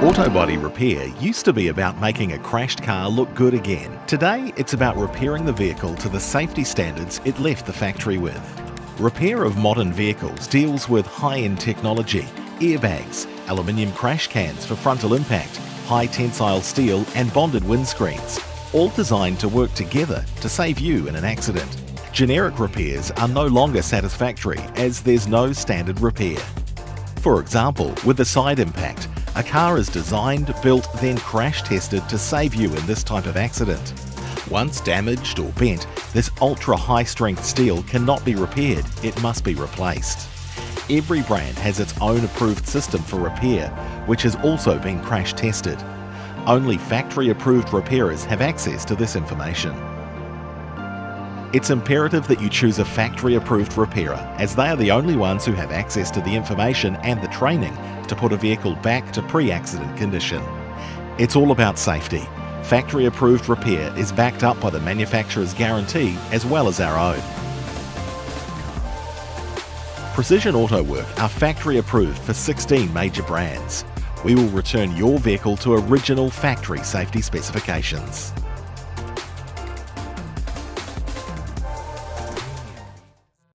Auto body repair used to be about making a crashed car look good again. Today, it's about repairing the vehicle to the safety standards it left the factory with. Repair of modern vehicles deals with high-end technology, airbags, aluminium crash cans for frontal impact, high tensile steel and bonded windscreens, all designed to work together to save you in an accident. Generic repairs are no longer satisfactory as there's no standard repair. For example, with a side impact, a car is designed, built, then crash tested to save you in this type of accident. Once damaged or bent, this ultra high strength steel cannot be repaired, it must be replaced. Every brand has its own approved system for repair, which has also been crash tested. Only factory approved repairers have access to this information. It's imperative that you choose a factory-approved repairer, as they are the only ones who have access to the information and the training to put a vehicle back to pre-accident condition. It's all about safety. Factory-approved repair is backed up by the manufacturer's guarantee as well as our own. Precision Autowerk are factory-approved for 16 major brands. We will return your vehicle to original factory safety specifications.